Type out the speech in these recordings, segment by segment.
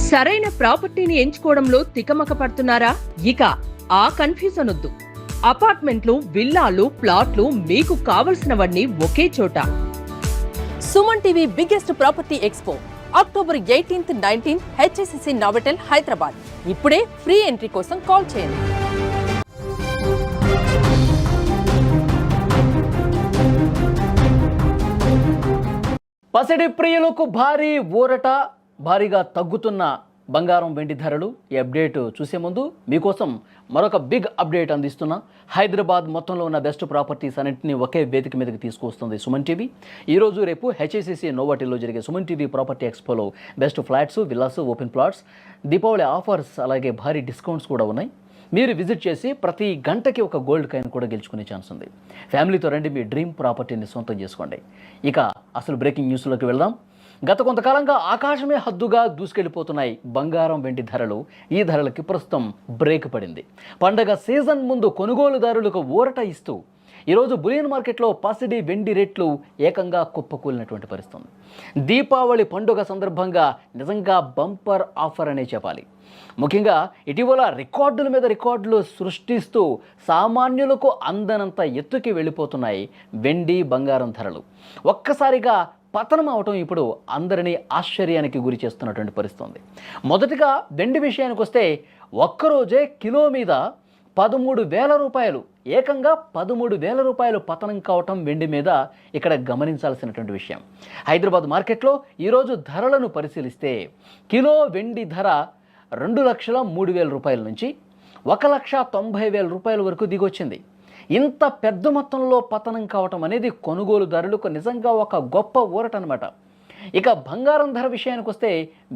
సరైన ప్రాపర్టీని ఎంచుకోవడంలో తికమక పడుతున్నారా? ఇక ఆ కన్ఫ్యూజన్ వద్దు. అపార్ట్మెంట్లు, విల్లాలు, ప్లాట్లు మీకు కావలసినవన్నీ ఒకే చోట. Suman TV biggest property expo October 18th, 19th HSCC Novotel Hyderabad. ఇప్పుడే ఫ్రీ ఎంట్రీ కోసం కాల్ చేయండి. పసిడి ప్రియులకు భారీ ఊరట, భారీగా తగ్గుతున్న బంగారం వెండి ధరలు. ఈ అప్డేట్ చూసే ముందు మీకోసం మరొక బిగ్ అప్డేట్ అందిస్తున్నా. హైదరాబాద్ మొత్తంలో ఉన్న బెస్ట్ ప్రాపర్టీస్ అన్నింటినీ ఒకే వేదిక మీదకి తీసుకొస్తుంది సుమన్ టీవీ. ఈరోజు రేపు హెచ్ఎస్సిసి నోవోటెల్లో జరిగే సుమన్ టీవీ ప్రాపర్టీ ఎక్స్పోలో best flats, villas, open plots, Deepavali offers, అలాగే భారీ డిస్కౌంట్స్ కూడా ఉన్నాయి. మీరు విజిట్ చేసి ప్రతి గంటకి ఒక గోల్డ్ కాయిన్ కూడా గెలుచుకునే ఛాన్స్ ఉంది. ఫ్యామిలీతో రండి, మీ డ్రీమ్ ప్రాపర్టీని సొంతం చేసుకోండి. ఇక అసలు బ్రేకింగ్ న్యూస్లోకి వెళ్దాం. గత కొంతకాలంగా ఆకాశమే హద్దుగా దూసుకెళ్లిపోతున్నాయి బంగారం వెండి ధరలు. ఈ ధరలకి ప్రస్తుతం బ్రేక్ పడింది. పండగ సీజన్ ముందు కొనుగోలుదారులకు ఊరట ఇస్తూ ఈరోజు బులియన్ మార్కెట్లో పసిడి వెండి రేట్లు ఏకంగా కుప్పకూలినటువంటి పరిస్థితి. దీపావళి పండుగ సందర్భంగా నిజంగా బంపర్ ఆఫర్ అనే చెప్పాలి. ముఖ్యంగా ఇటీవల రికార్డుల మీద రికార్డులు సృష్టిస్తూ సామాన్యులకు అందనంత ఎత్తుకి వెళ్ళిపోతున్నాయి వెండి బంగారం ధరలు. ఒక్కసారిగా పతనం అవటం ఇప్పుడు అందరినీ ఆశ్చర్యానికి గురి చేస్తున్నటువంటి పరిస్థితి. మొదటిగా వెండి విషయానికి వస్తే ఒక్కరోజే కిలో మీద 13,000 రూపాయలు, ఏకంగా 13,000 రూపాయలు పతనం కావటం వెండి మీద ఇక్కడ గమనించాల్సినటువంటి విషయం. హైదరాబాద్ మార్కెట్లో ఈరోజు ధరలను పరిశీలిస్తే కిలో వెండి ధర 2,03,000 రూపాయల నుంచి 1,90,000 రూపాయల వరకు దిగొచ్చింది. ఇంత పెద్ద మొత్తంలో పతనం కావటం అనేది కొనుగోలుదారులకు నిజంగా ఒక గొప్ప ఊరట అనమాట. ఇక బంగారం ధర విషయానికి వస్తే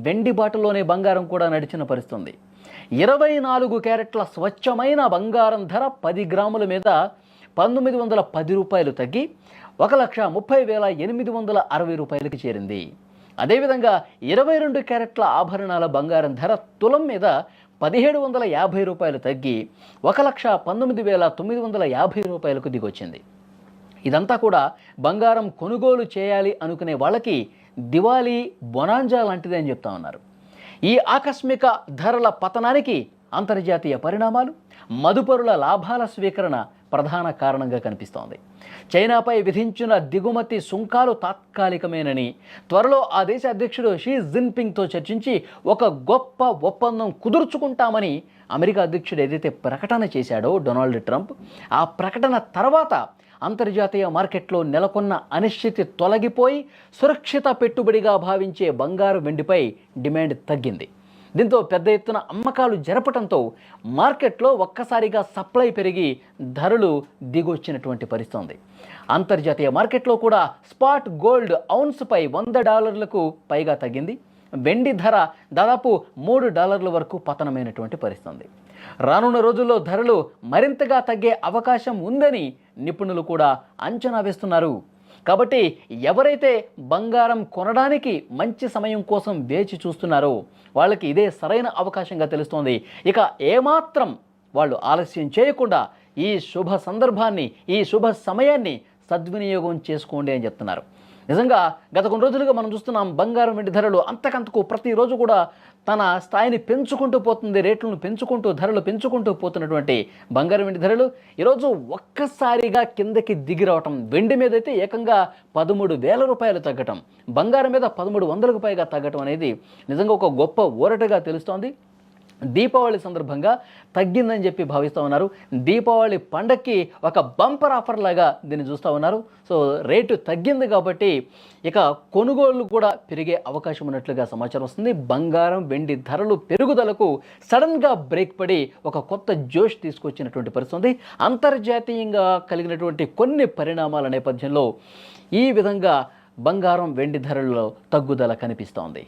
వెండి బాటలోనే బంగారం కూడా నడిచిన పరిస్థితి. 24 క్యారెట్ల స్వచ్ఛమైన బంగారం ధర 10 గ్రాముల మీద 1,910 రూపాయలు తగ్గి 1,30,860 రూపాయలకి చేరింది. అదేవిధంగా 22 క్యారెట్ల ఆభరణాల బంగారం ధర తులం మీద 1,750 రూపాయలు తగ్గి 1,19,950 రూపాయలకు దిగొచ్చింది. ఇదంతా కూడా బంగారం కొనుగోలు చేయాలి అనుకునే వాళ్ళకి దివాళీ బొనాంజా లాంటిదే అని చెప్తా ఉన్నారు. ఈ ఆకస్మిక ధరల పతనానికి అంతర్జాతీయ పరిణామాలు, మదుపరుల లాభాల స్వీకరణ ప్రధాన కారణంగా కనిపిస్తోంది. చైనాపై విధించిన దిగుమతి సుంకాలు తాత్కాలికమేనని, త్వరలో ఆ దేశ అధ్యక్షుడు షీ జిన్పింగ్తో చర్చించి ఒక గొప్ప ఒప్పందం కుదుర్చుకుంటామని అమెరికా అధ్యక్షుడు ఏదైతే ప్రకటన చేశాడో డొనాల్డ్ ట్రంప్, ఆ ప్రకటన తర్వాత అంతర్జాతీయ మార్కెట్లో నెలకొన్న అనిశ్చితి తొలగిపోయి సురక్షిత పెట్టుబడిగా భావించే బంగారు వెండిపై డిమాండ్ తగ్గింది. దీంతో పెద్ద ఎత్తున అమ్మకాలు జరపడంతో మార్కెట్లో ఒక్కసారిగా సప్లై పెరిగి ధరలు దిగొచ్చినటువంటి పరిస్థితి. అంతర్జాతీయ మార్కెట్లో కూడా స్పాట్ గోల్డ్ ఔన్స్పై $100లకు పైగా తగ్గింది. వెండి ధర దాదాపు $3 వరకు పతనమైనటువంటి పరిస్థితి. రానున్న రోజుల్లో ధరలు మరింతగా తగ్గే అవకాశం ఉందని నిపుణులు కూడా అంచనా వేస్తున్నారు. కాబట్టి ఎవరైతే బంగారం కొనడానికి మంచి సమయం కోసం వేచి చూస్తున్నారో వాళ్ళకి ఇదే సరైన అవకాశంగా తెలుస్తోంది. ఇక ఏమాత్రం వాళ్ళు ఆలస్యం చేయకుండా ఈ శుభ సందర్భాన్ని, ఈ శుభ సమయాన్ని సద్వినియోగం చేసుకోండి అని చెప్తున్నారు. నిజంగా గత కొన్ని రోజులుగా మనం చూస్తున్నాం బంగారం వెండి ధరలు అంతకంతకు ప్రతిరోజు కూడా తన స్థాయిని పెంచుకుంటూ పోతుంది. రేట్లను పెంచుకుంటూ, ధరలు పెంచుకుంటూ పోతున్నటువంటి బంగారం వెండి ధరలు ఈరోజు ఒక్కసారిగా కిందకి దిగి రావటం. వెండి మీద అయితే ఏకంగా 13,000 రూపాయలు తగ్గటం, బంగారం మీద 1,300కు పైగా తగ్గటం అనేది నిజంగా ఒక గొప్ప ఊరటగా తెలుస్తోంది. దీపావళి సందర్భంగా తగ్గిందని చెప్పి భావిస్తూ ఉన్నారు. దీపావళి పండక్కి ఒక బంపర్ ఆఫర్ లాగా దీన్ని చూస్తూ ఉన్నారు. సో రేటు తగ్గింది కాబట్టి ఇక కొనుగోళ్లు కూడా పెరిగే అవకాశం ఉన్నట్లుగా సమాచారం వస్తుంది. బంగారం వెండి ధరలు పెరుగుదలకు సడన్గా బ్రేక్ పడి ఒక కొత్త జోష్ తీసుకొచ్చినటువంటి పరిస్థితి. అంతర్జాతీయంగా కలిగినటువంటి కొన్ని పరిణామాల నేపథ్యంలో ఈ విధంగా బంగారం వెండి ధరల్లో తగ్గుదల కనిపిస్తోంది.